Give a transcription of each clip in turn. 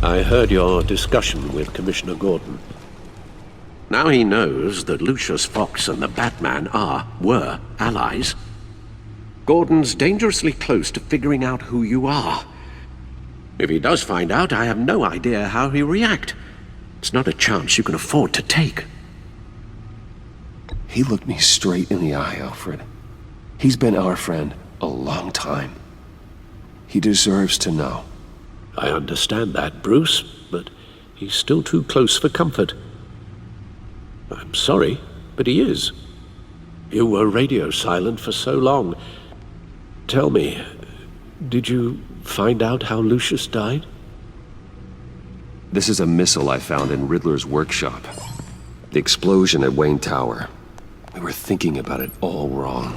I heard your discussion with Commissioner Gordon. Now he knows that Lucius Fox and the Batman were allies. Gordon's dangerously close to figuring out who you are. If he does find out, I have no idea how he'll react. It's not a chance you can afford to take. He looked me straight in the eye, Alfred. He's been our friend a long time. He deserves to know. I understand that, Bruce, but he's still too close for comfort. I'm sorry, but he is. You were radio silent for so long. Tell me, did you find out how Lucius died? This is a missile I found in Riddler's workshop. The explosion at Wayne Tower. We were thinking about it all wrong.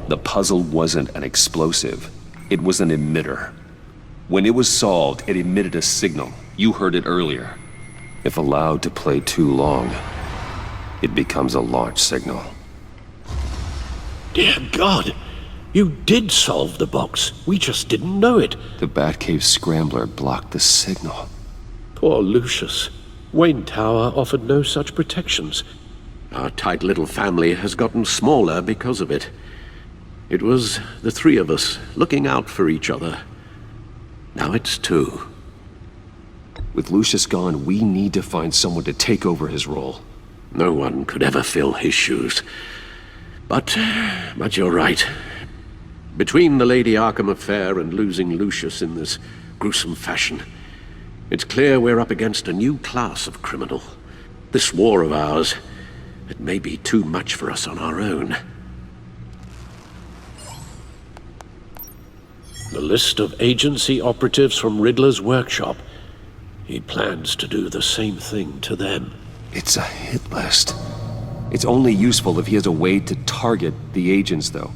The puzzle wasn't an explosive. It was an emitter. When it was solved, it emitted a signal. You heard it earlier. If allowed to play too long, it becomes a launch signal. Dear God! You did solve the box. We just didn't know it. The Batcave scrambler blocked the signal. Poor Lucius. Wayne Tower offered no such protections. Our tight little family has gotten smaller because of it. It was the three of us looking out for each other. Now it's two. With Lucius gone, we need to find someone to take over his role. No one could ever fill his shoes. But you're right. Between the Lady Arkham affair and losing Lucius in this gruesome fashion, it's clear we're up against a new class of criminal. This war of ours, it may be too much for us on our own. The list of agency operatives from Riddler's workshop. He plans to do the same thing to them. It's a hit list. It's only useful if he has a way to target the agents, though.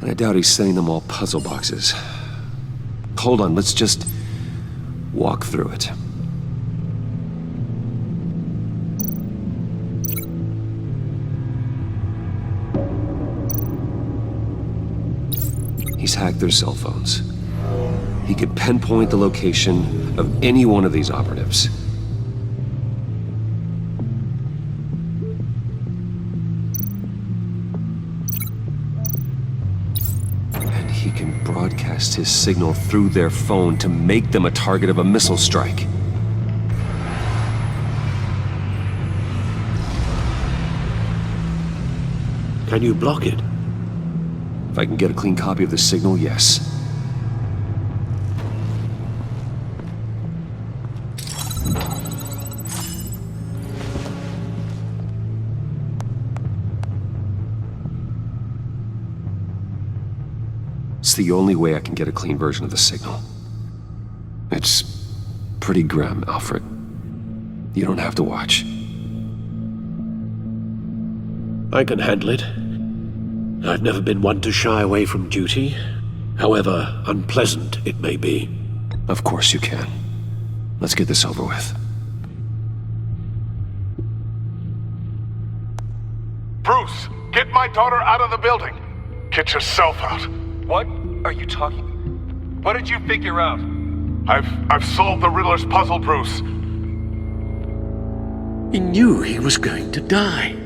And I doubt he's sending them all puzzle boxes. Hold on, let's just walk through it. He's hacked their cell phones. He could pinpoint the location of any one of these operatives. And he can broadcast his signal through their phone to make them a target of a missile strike. Can you block it? If I can get a clean copy of the signal, yes. It's the only way I can get a clean version of the signal. It's pretty grim, Alfred. You don't have to watch. I can handle it. I've never been one to shy away from duty, however unpleasant it may be. Of course you can. Let's get this over with. Bruce, get my daughter out of the building. Get yourself out. What are you talking? What did you figure out? I've solved the Riddler's puzzle, Bruce. He knew he was going to die.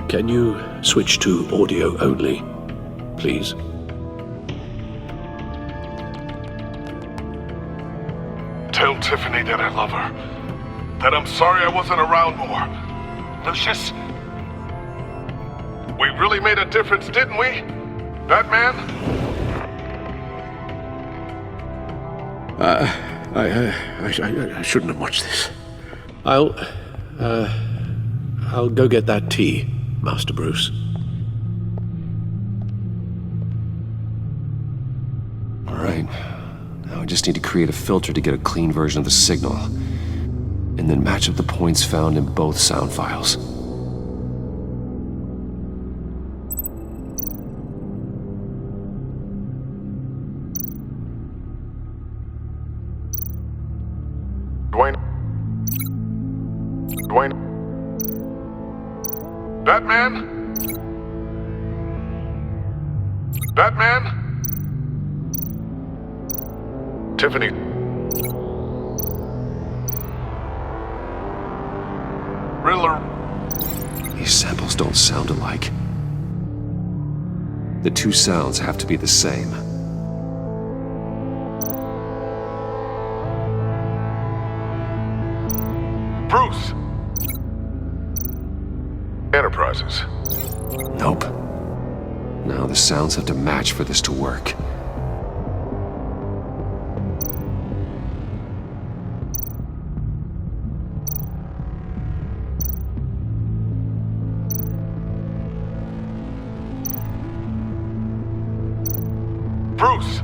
Can you switch to audio only, please? Tell Tiffany that I love her. That I'm sorry I wasn't around more. Lucius? We really made a difference, didn't we? Batman? I shouldn't have watched this. I'll go get that tea, Master Bruce. All right. Now I just need to create a filter to get a clean version of the signal, and then match up the points found in both sound files. Dwayne? Batman? Batman? Tiffany. Riddler. These samples don't sound alike. The two sounds have to be the same. Bruce. Enterprises. Nope. Now the sounds have to match for this to work. Bruce.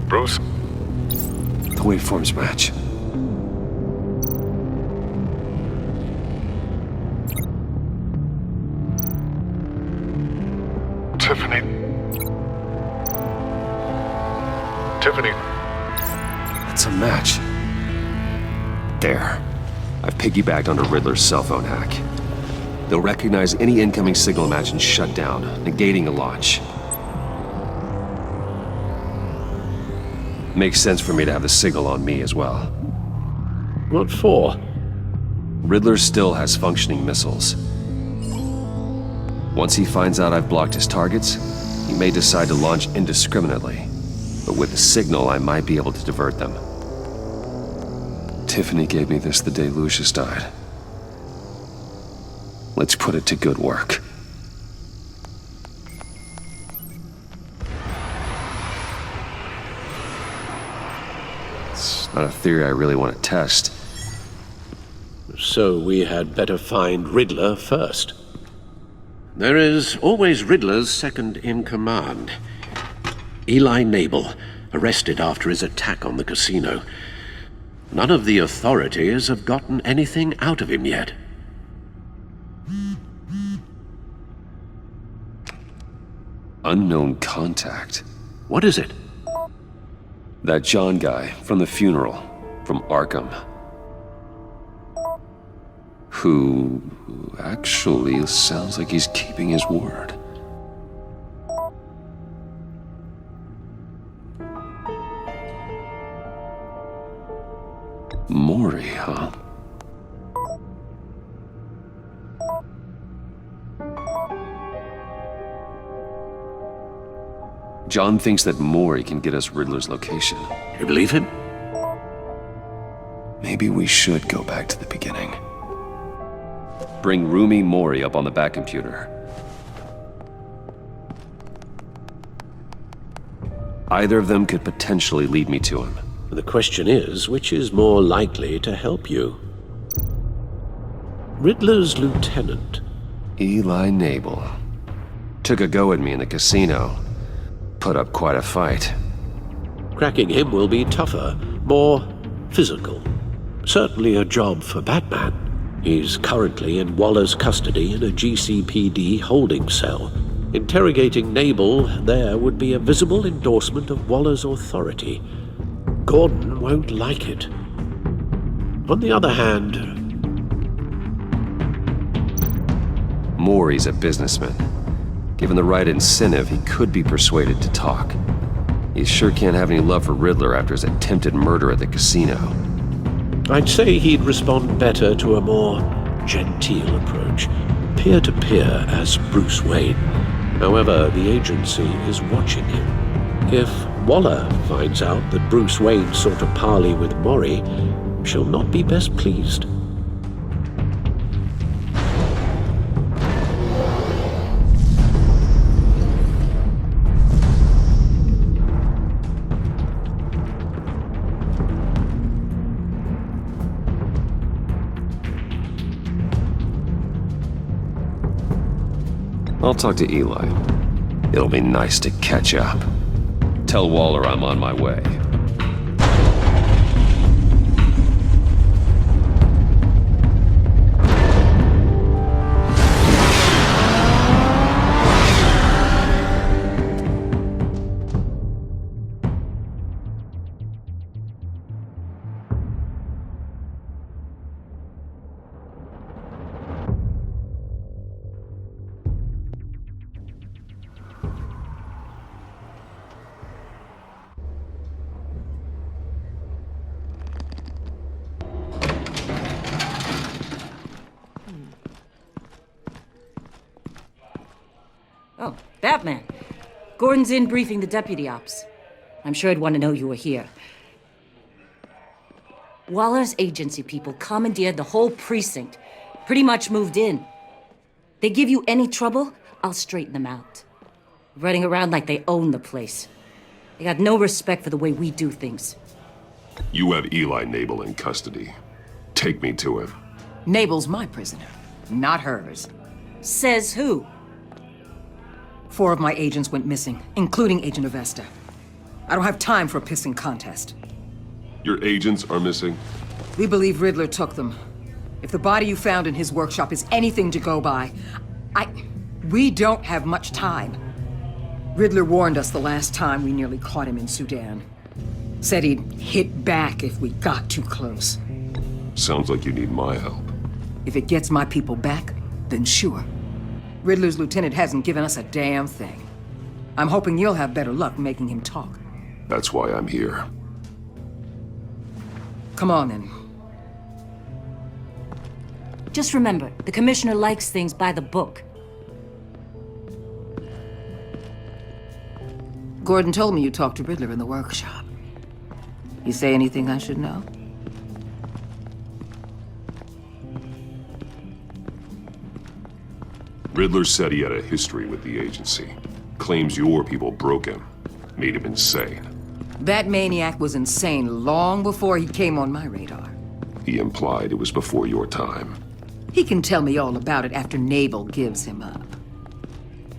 Bruce. The waveforms match. Tiffany. Tiffany. That's a match. There. I've piggybacked onto Riddler's cell phone hack. They'll recognize any incoming signal match and shut down, negating a launch. Makes sense for me to have the signal on me as well. What for? Riddler still has functioning missiles. Once he finds out I've blocked his targets, he may decide to launch indiscriminately. But with the signal, I might be able to divert them. Tiffany gave me this the day Lucius died. Let's put it to good work. It's not a theory I really want to test. So we had better find Riddler first. There is always Riddler's second-in-command. Eli Nabel, arrested after his attack on the casino. None of the authorities have gotten anything out of him yet. Unknown contact. What is it? That John guy from the funeral, from Arkham. Who actually sounds like he's keeping his word. Maury, huh? John thinks that Maury can get us Riddler's location. You believe him? Maybe we should go back to the beginning. Bring Rumi Maury up on the back computer. Either of them could potentially lead me to him. The question is, which is more likely to help you? Riddler's lieutenant. Eli Nabel. Took a go at me in the casino. Put up quite a fight. Cracking him will be tougher, more physical. Certainly a job for Batman. He's currently in Waller's custody in a GCPD holding cell. Interrogating Nabel there would be a visible endorsement of Waller's authority. Gordon won't like it. On the other hand... Maury's a businessman. Given the right incentive, he could be persuaded to talk. He sure can't have any love for Riddler after his attempted murder at the casino. I'd say he'd respond better to a more genteel approach, peer-to-peer as Bruce Wayne. However, the agency is watching him. If Waller finds out that Bruce Wayne sought a parley with Maury, she'll not be best pleased. I'll talk to Eli. It'll be nice to catch up. Tell Waller I'm on my way. Oh, Batman. Gordon's in briefing the deputy ops. I'm sure he'd want to know you were here. Waller's agency people commandeered the whole precinct. Pretty much moved in. They give you any trouble, I'll straighten them out. Running around like they own the place. They got no respect for the way we do things. You have Eli Nabel in custody. Take me to him. Nabel's my prisoner, not hers. Says who? 4 of my agents went missing, including Agent Avesta. I don't have time for a pissing contest. Your agents are missing? We believe Riddler took them. If the body you found in his workshop is anything to go by, we don't have much time. Riddler warned us the last time we nearly caught him in Sudan. Said he'd hit back if we got too close. Sounds like you need my help. If it gets my people back, then sure. Riddler's lieutenant hasn't given us a damn thing. I'm hoping you'll have better luck making him talk. That's why I'm here. Come on, then. Just remember, the commissioner likes things by the book. Gordon told me you talked to Riddler in the workshop. You say anything I should know? Riddler said he had a history with the agency. Claims your people broke him. Made him insane. That maniac was insane long before he came on my radar. He implied it was before your time. He can tell me all about it after Nabel gives him up.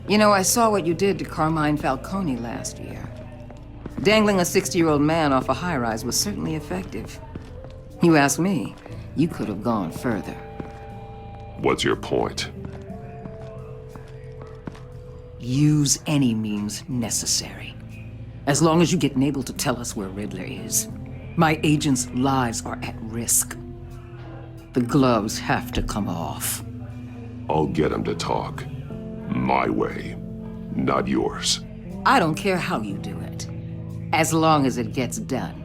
You know, I saw what you did to Carmine Falcone last year. Dangling a 60-year-old man off a high-rise was certainly effective. You ask me, you could have gone further. What's your point? Use any means necessary. As long as you get Nabel to tell us where Riddler is. My agents' lives are at risk. The gloves have to come off. I'll get him to talk. My way, not yours. I don't care how you do it, as long as it gets done.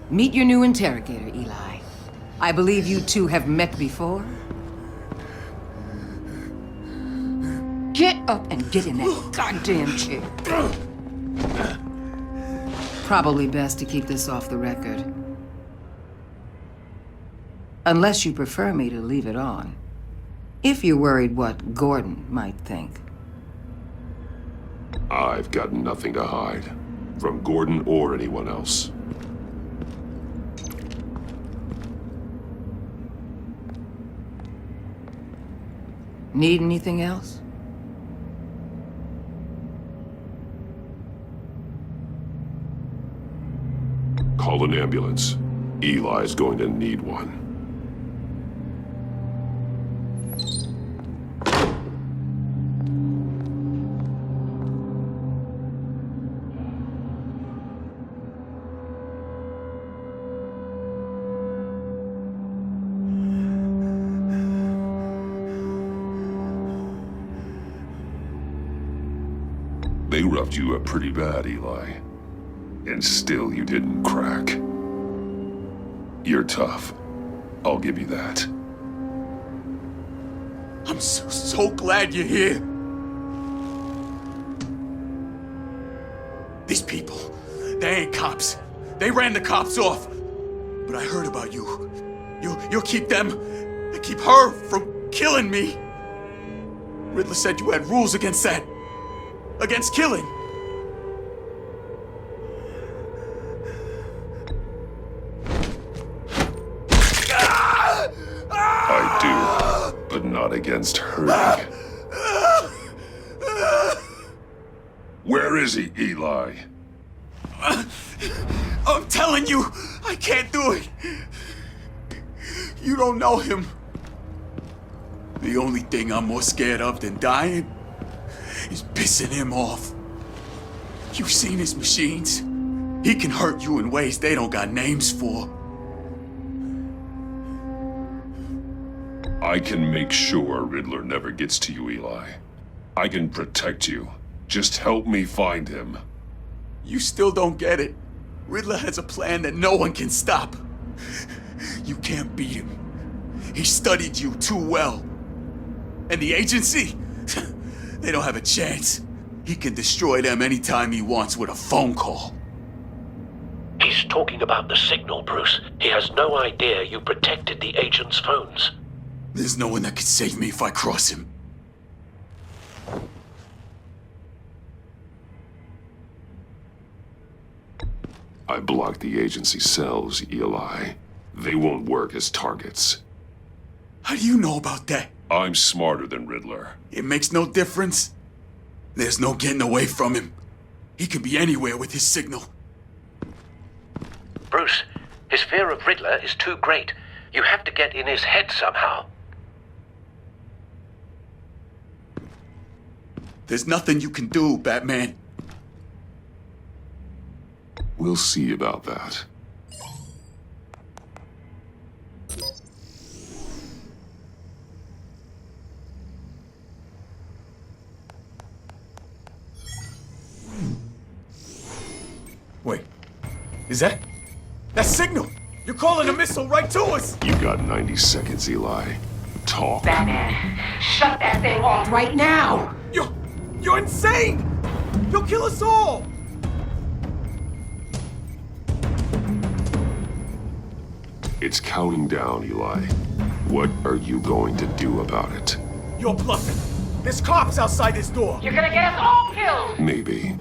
Meet your new interrogator, Eli. I believe you two have met before. Get up and get in that goddamn chair. Probably best to keep this off the record. Unless you prefer me to leave it on. If you're worried what Gordon might think. I've got nothing to hide. From Gordon or anyone else. Need anything else? Call an ambulance. Eli's going to need one. They roughed you up pretty bad, Eli. And still you didn't crack. You're tough. I'll give you that. I'm so glad you're here. These people, they ain't cops. They ran the cops off. But I heard about you. You'll keep them, keep her from killing me. Riddler said you had rules against that. Against killing. I do, but not against hurting. Where is he, Eli? I'm telling you, I can't do it. You don't know him. The only thing I'm more scared of than dying is pissing him off. You've seen his machines. He can hurt you in ways they don't got names for. I can make sure Riddler never gets to you, Eli. I can protect you. Just help me find him. You still don't get it. Riddler has a plan that no one can stop. You can't beat him. He studied you too well. And the agency? They don't have a chance. He can destroy them anytime he wants with a phone call. He's talking about the signal, Bruce. He has no idea you protected the agent's phones. There's no one that can save me if I cross him. I blocked the agency cells, Eli. They won't work as targets. How do you know about that? I'm smarter than Riddler. It makes no difference. There's no getting away from him. He can be anywhere with his signal. Bruce, his fear of Riddler is too great. You have to get in his head somehow. There's nothing you can do, Batman. We'll see about that. Wait, is that signal? You're calling a missile right to us! You got 90 seconds, Eli. Talk. Batman, shut that thing off right now! You're insane! You'll kill us all! It's counting down, Eli. What are you going to do about it? You're bluffing. There's cops outside this door. You're gonna get us all killed! Maybe.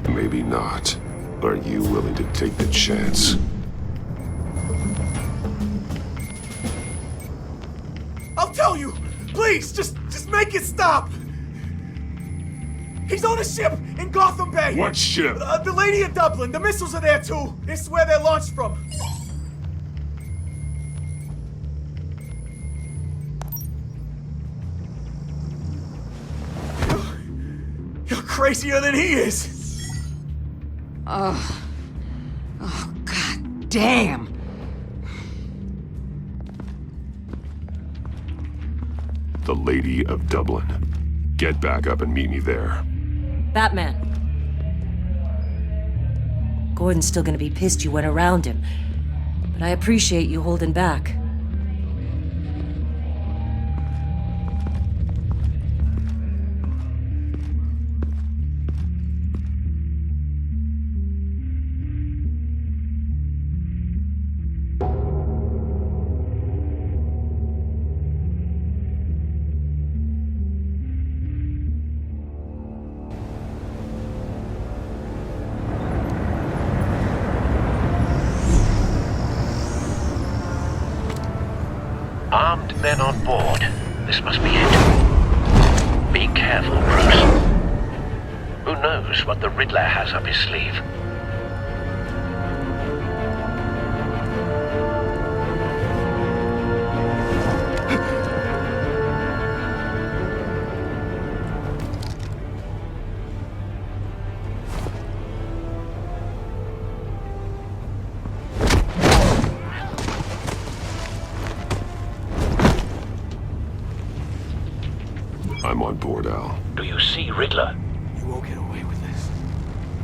Maybe not. Are you willing to take the chance? I'll tell you! Please, just make it stop! He's on a ship in Gotham Bay! What ship? The Lady of Dublin. The missiles are there too. It's where they're launched from. You're crazier than he is! Oh, god damn! The Lady of Dublin. Get back up and meet me there. Batman. Gordon's still gonna be pissed you went around him, but I appreciate you holding back. Armed men on board. This must be it. Be careful, Bruce. Who knows what the Riddler has up his sleeve? I'm on board, Al. Do you see Riddler? You won't get away with this.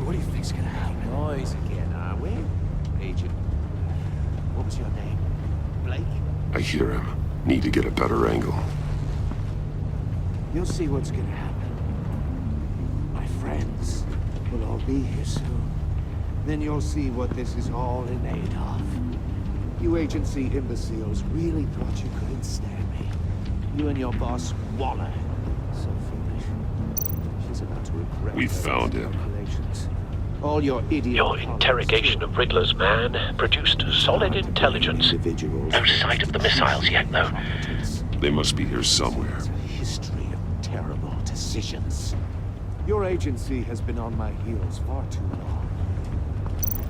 What do you think's gonna happen? Boys again, are we? Agent, what was your name? Blake? I hear him. Need to get a better angle. You'll see what's gonna happen. My friends will all be here soon. Then you'll see what this is all in aid of. You agency imbeciles really thought you couldn't stand me. You and your boss, Waller. So foolish. She's about to regret. We found him. All your idiot. Your interrogation of Riddler's man produced solid intelligence. No sight of the missiles yet, though. They must be here somewhere. It's a history of terrible decisions. Your agency has been on my heels far too long.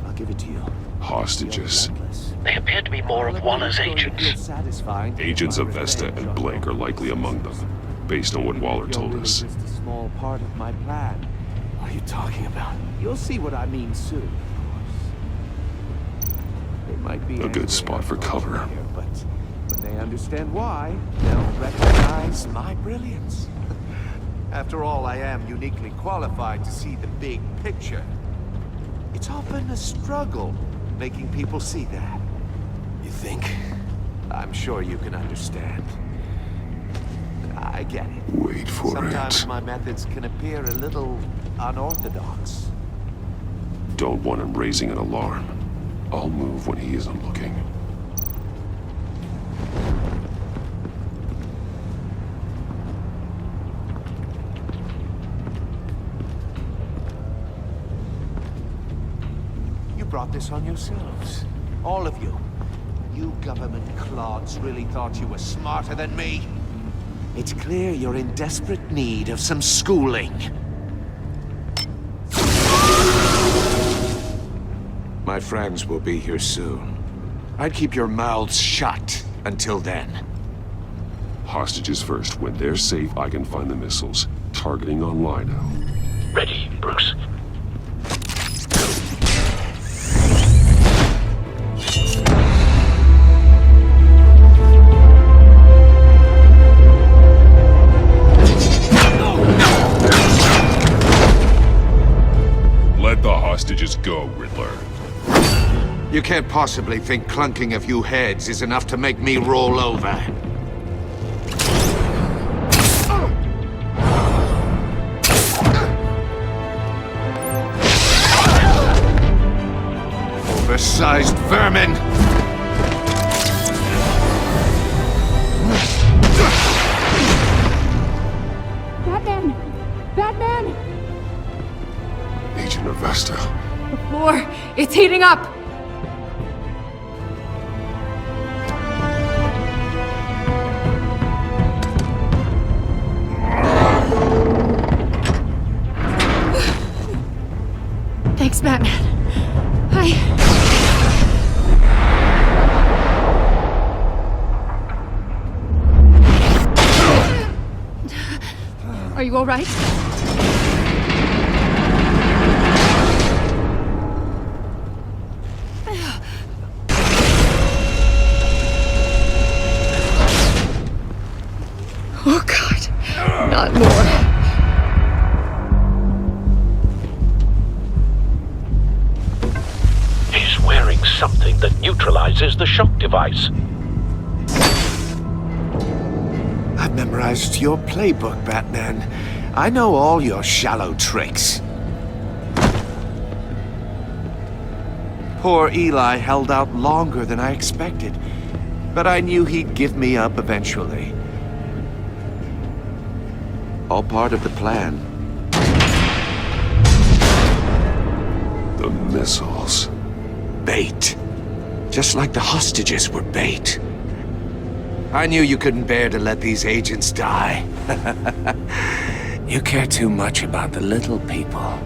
I'll give it to you. Hostages. They appear to be more of Waller's agents. Agents of Vesta and Blake are likely among them, based on what Waller told us. Just a small part of my plan. What are you talking about? You'll see what I mean soon, of course. They might be A good spot for cover. here, but when they understand why, they'll recognize my brilliance. After all, I am uniquely qualified to see the big picture. It's often a struggle making people see that. You think? I'm sure you can understand. I get it. Wait for Sometimes it. my methods can appear a little unorthodox. Don't want him raising an alarm. I'll move when he isn't looking. You brought this on yourselves. All of you. You government clods really thought you were smarter than me. It's clear you're in desperate need of some schooling. My friends will be here soon. I'd keep your mouths shut until then. Hostages first. When they're safe, I can find the missiles. Targeting on Lino. Ready, Bruce. Let the hostages go, Riddler. You can't possibly think clunking a few heads is enough to make me roll over. Oversized vermin! Batman! Batman! Agent Avesta. The floor, it's heating up! Thanks, Batman. Are you all right? Oh, God. Not more. He's wearing something that neutralizes the shock device. I've memorized your playbook, Batman. I know all your shallow tricks. Poor Eli held out longer than I expected, but I knew he'd give me up eventually. All part of the plan. The missiles. Bait. Just like the hostages were bait. I knew you couldn't bear to let these agents die. You care too much about the little people.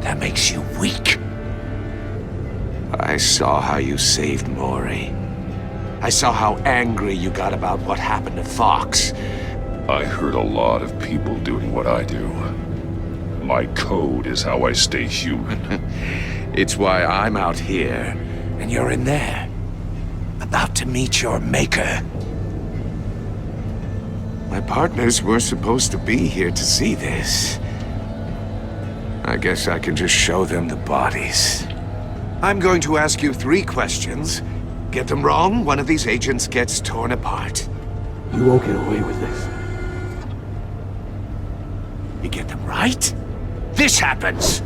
That makes you weak. I saw how you saved Maury. I saw how angry you got about what happened to Fox. I hurt a lot of people doing what I do. My code is how I stay human. It's why I'm out here, and you're in there. About to meet your maker. My partners were supposed to be here to see this. I guess I can just show them the bodies. I'm going to ask you 3 questions. Get them wrong, one of these agents gets torn apart. You won't get away with this. You get them right, this happens!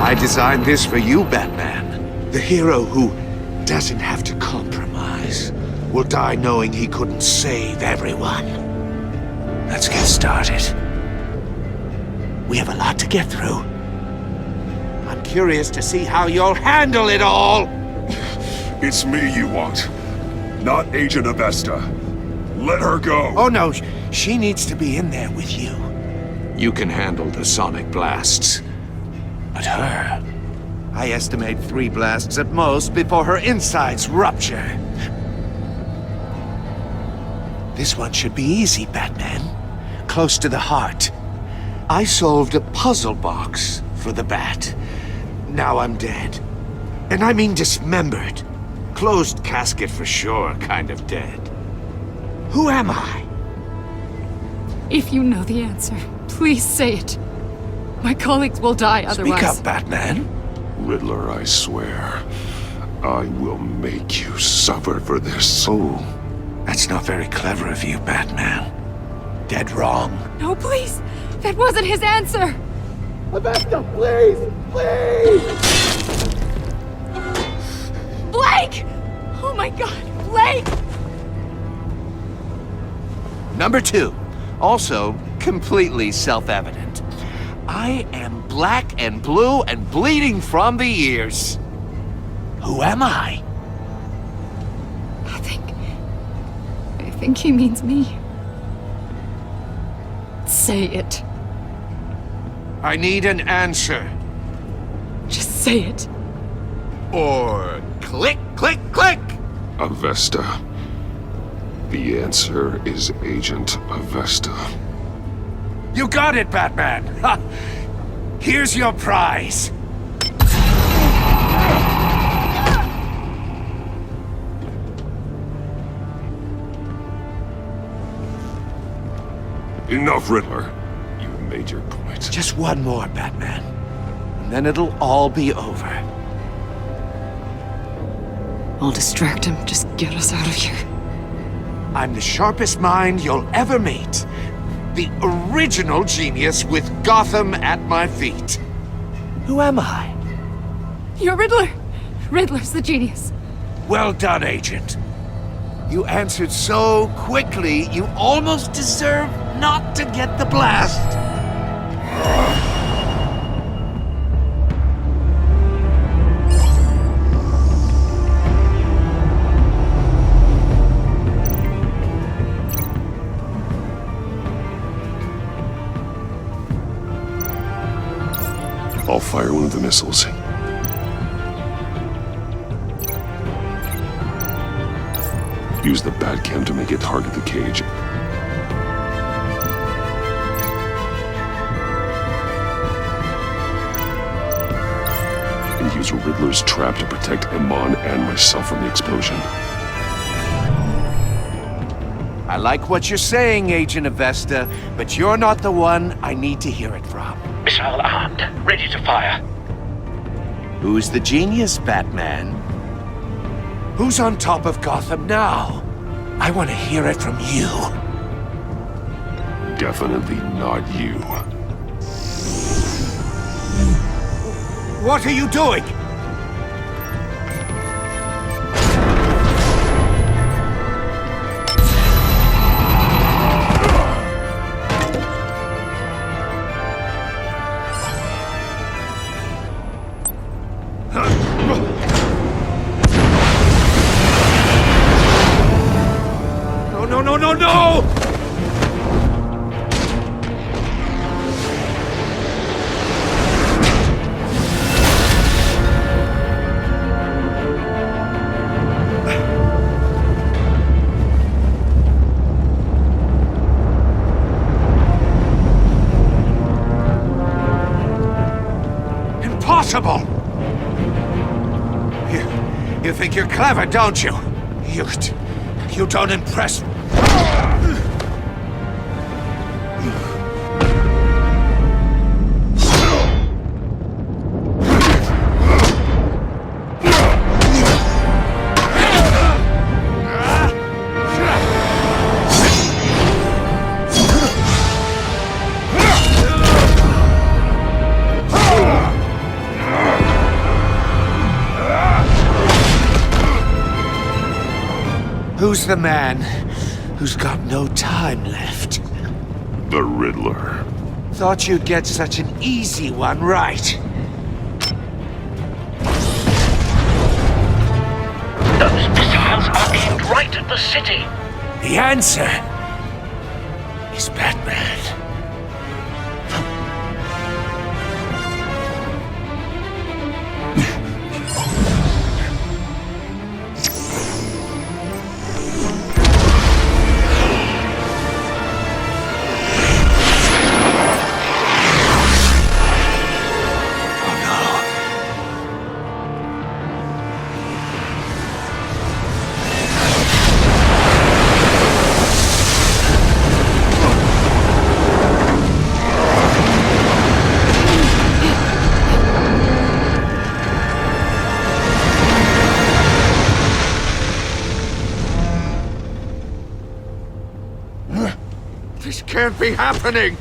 I designed this for you, Batman. The hero who doesn't have to compromise will die knowing he couldn't save everyone. Let's get started. We have a lot to get through. I'm curious to see how you'll handle it all! It's me you want, not Agent Avesta. Let her go! Oh no, she needs to be in there with you. You can handle the sonic blasts. But her... I estimate 3 blasts at most before her insides rupture. This one should be easy, Batman. Close to the heart. I solved a puzzle box for the Bat. Now I'm dead. And I mean dismembered. Closed casket for sure, kind of dead. Who am I? If you know the answer, please say it. My colleagues will die otherwise. Speak up, Batman. Riddler, I swear, I will make you suffer for this. Oh, that's not very clever of you, Batman. Dead wrong. No, please! That wasn't his answer! Avesta, please! Please! Blake! Oh my god, Blake! Number 2, also completely self-evident. I am black and blue and bleeding from the ears. Who am I? I think he means me. Say it. I need an answer. Just say it. Or click, click, click! Avesta. The answer is Agent Avesta. You got it, Batman! Ha! Here's your prize. Enough, Riddler. You've made your point. Just one more, Batman. And then it'll all be over. I'll distract him. Just get us out of here. I'm the sharpest mind you'll ever meet. The original genius with Gotham at my feet. Who am I? You're Riddler. Riddler's the genius. Well done, Agent. You answered so quickly, you almost deserve not to get the blast. I'll fire one of the missiles. Use the Batcam to make it target the cage. And use Riddler's trap to protect Iman and myself from the explosion. I like what you're saying, Agent Avesta, but you're not the one I need to hear it from. Missile armed, ready to fire. Who's the genius, Batman? Who's on top of Gotham now? I want to hear it from you. Definitely not you. What are you doing? No! Impossible! You think you're clever, don't you? You don't impress me. Who's the man who's got no time left? The Riddler. Thought you'd get such an easy one right. Those missiles are aimed right at the city. The answer is Batman. This can't be happening!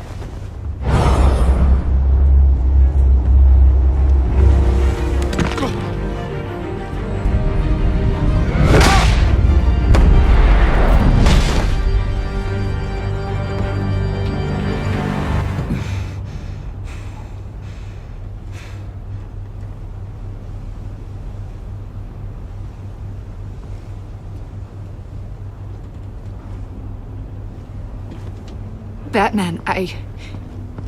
Batman,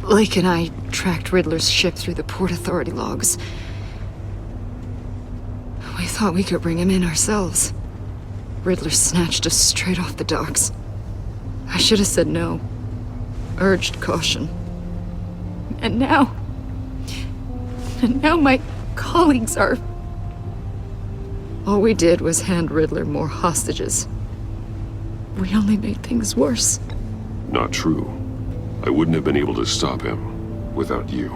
Lake and I tracked Riddler's ship through the Port Authority logs. We thought we could bring him in ourselves. Riddler snatched us straight off the docks. I should have said no. Urged caution. And now my colleagues are... All we did was hand Riddler more hostages. We only made things worse. Not true. I wouldn't have been able to stop him without you.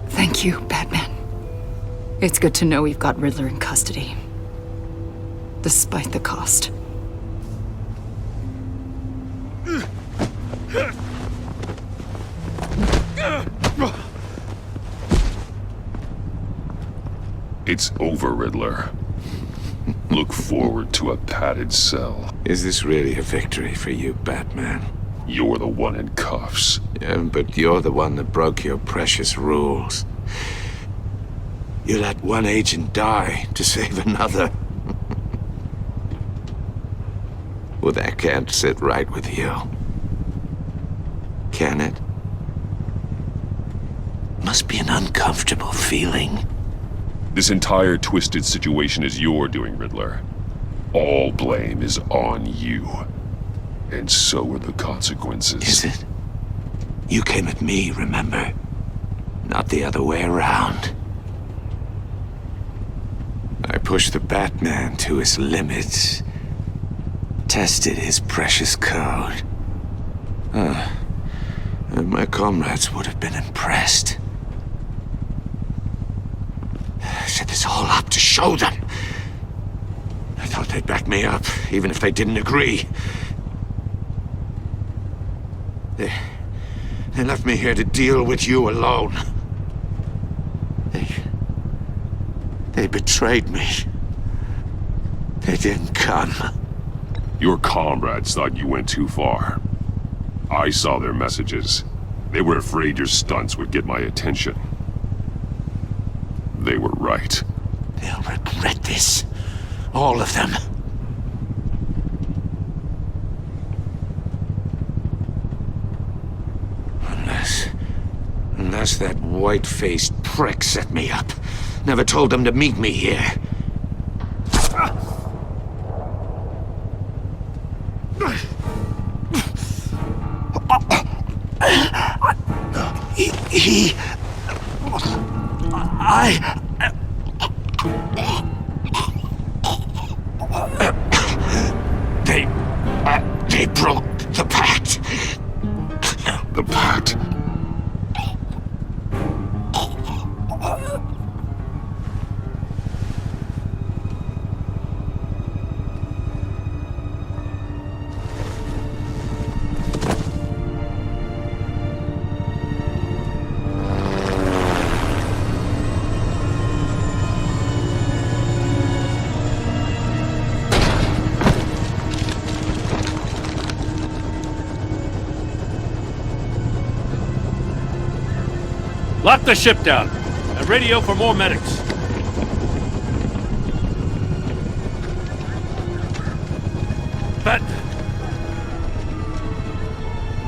Thank you, Batman. It's good to know we've got Riddler in custody. Despite the cost. It's over, Riddler. Look forward to a padded cell. Is this really a victory for you, Batman? You're the one in cuffs. Yeah, but you're the one that broke your precious rules. You let one agent die to save another. Well, that can't sit right with you. Can it? Must be an uncomfortable feeling. This entire twisted situation is your doing, Riddler. All blame is on you. And so are the consequences. Is it? You came at me, remember? Not the other way around. I pushed the Batman to his limits. Tested his precious code. And my comrades would have been impressed. I set this all up to show them. I thought they'd back me up, even if they didn't agree. They left me here to deal with you alone. They betrayed me. They didn't come. Your comrades thought you went too far. I saw their messages. They were afraid your stunts would get my attention. They were right. They'll regret this. All of them. Unless that white-faced prick set me up. Never told them to meet me here. They broke the pact. The pact? Lock the ship down, and radio for more medics.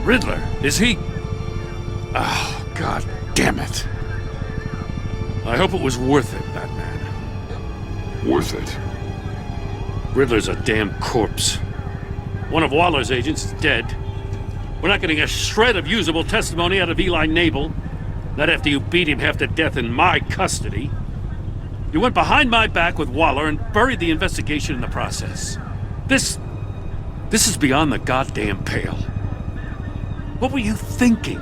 Riddler, is he? Oh, God damn it. I hope it was worth it, Batman. Worth it? Riddler's a damn corpse. One of Waller's agents is dead. We're not getting a shred of usable testimony out of Eli Nabel. Not after you beat him half to death in my custody. You went behind my back with Waller and buried the investigation in the process. This is beyond the goddamn pale. What were you thinking?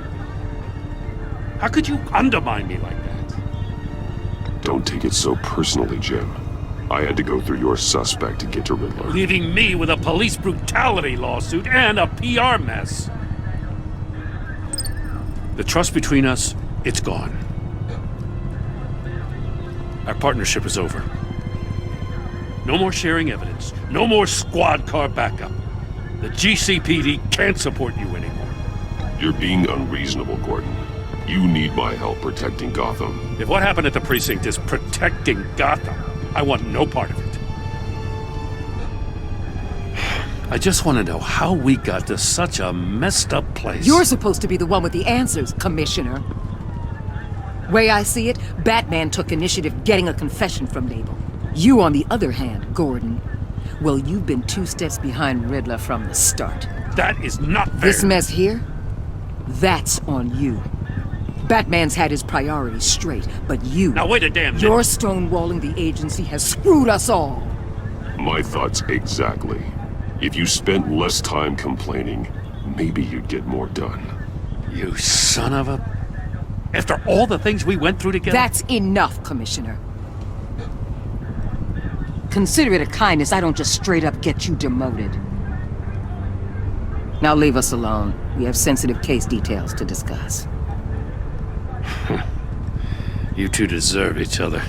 How could you undermine me like that? Don't take it so personally, Jim. I had to go through your suspect to get to Riddler. Leaving me with a police brutality lawsuit and a PR mess. The trust between us, it's gone. Our partnership is over. No more sharing evidence. No more squad car backup. The GCPD can't support you anymore. You're being unreasonable, Gordon. You need my help protecting Gotham. If what happened at the precinct is protecting Gotham, I want no part of it. I just want to know how we got to such a messed up place. You're supposed to be the one with the answers, Commissioner. Way I see it, Batman took initiative getting a confession from Nabel. You, on the other hand, Gordon, well, you've been 2 steps behind Riddler from the start. That is not fair. This mess here, that's on you. Batman's had his priorities straight, but you... Now wait a damn minute. Your stonewalling the agency has screwed us all. My thoughts exactly. If you spent less time complaining, maybe you'd get more done. You son of a... After all the things we went through together? That's enough, Commissioner. Consider it a kindness I don't just straight up get you demoted. Now leave us alone. We have sensitive case details to discuss. You two deserve each other.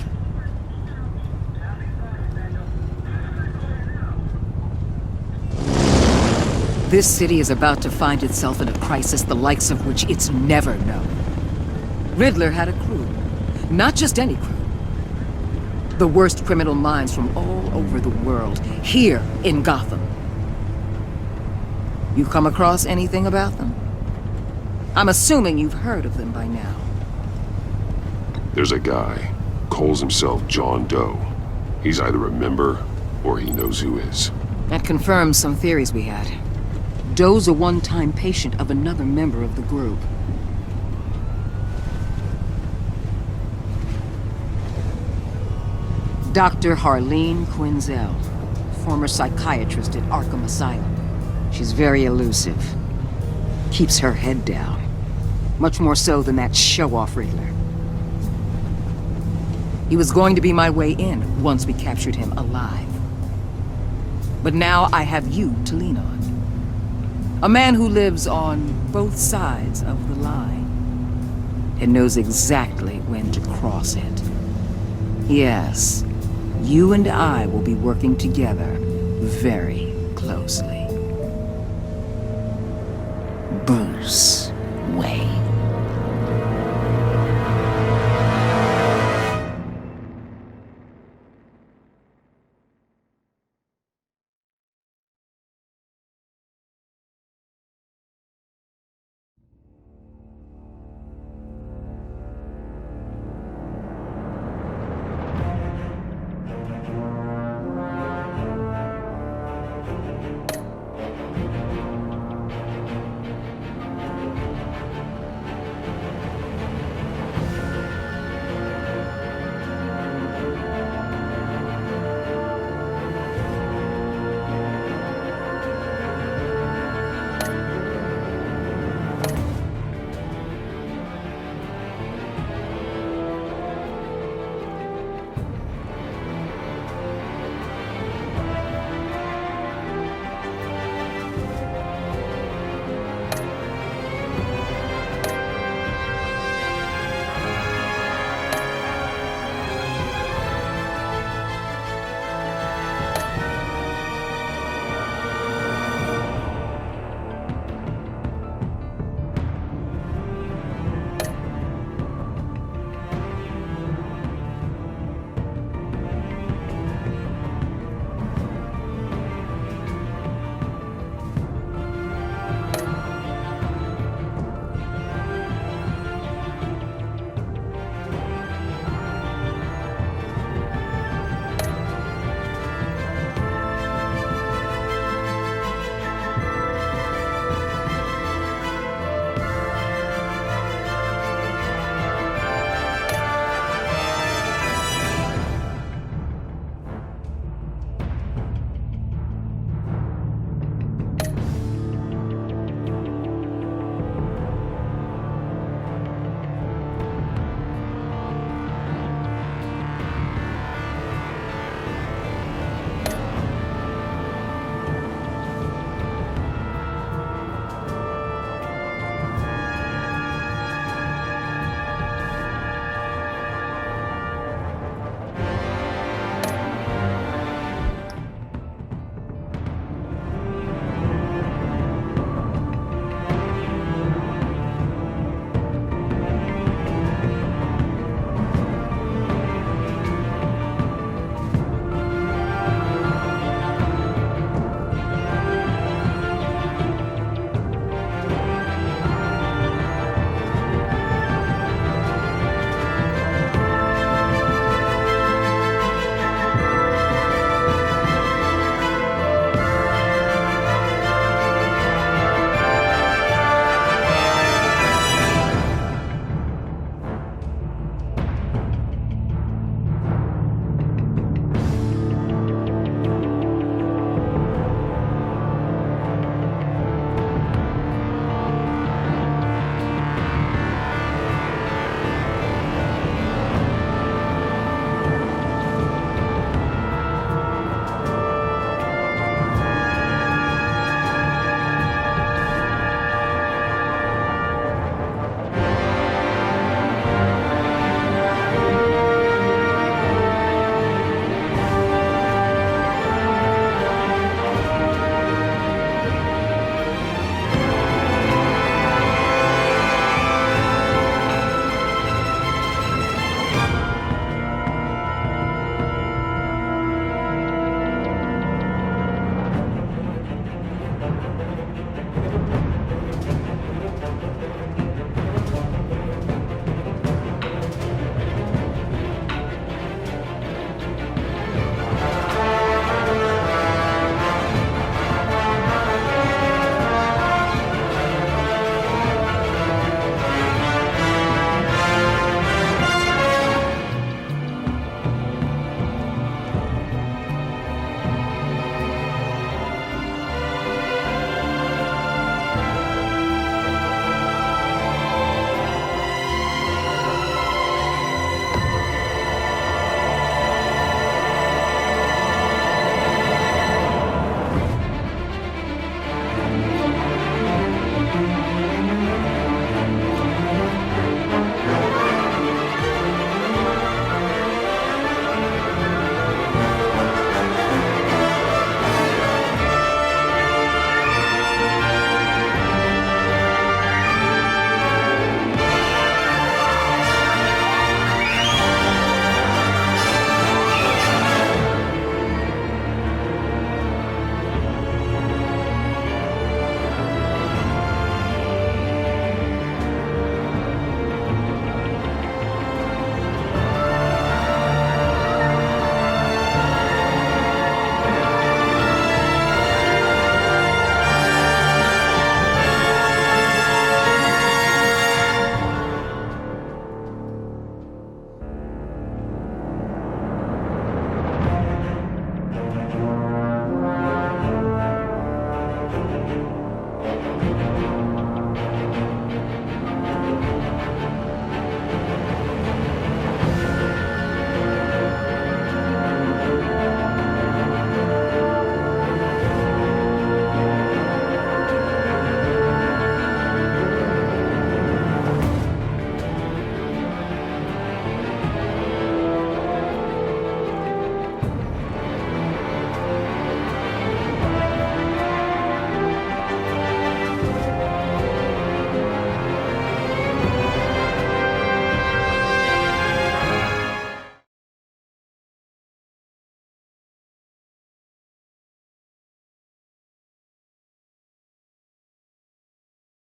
This city is about to find itself in a crisis the likes of which it's never known. Riddler had a crew. Not just any crew. The worst criminal minds from all over the world, here in Gotham. You come across anything about them? I'm assuming you've heard of them by now. There's a guy, calls himself John Doe. He's either a member, or he knows who is. That confirms some theories we had. Doe's a one-time patient of another member of the group. Dr. Harleen Quinzel, former psychiatrist at Arkham Asylum. She's very elusive. Keeps her head down. Much more so than that show-off Riddler. He was going to be my way in once we captured him alive. But now I have you to lean on. A man who lives on both sides of the line and knows exactly when to cross it. Yes, you and I will be working together very closely. Bruce Wayne.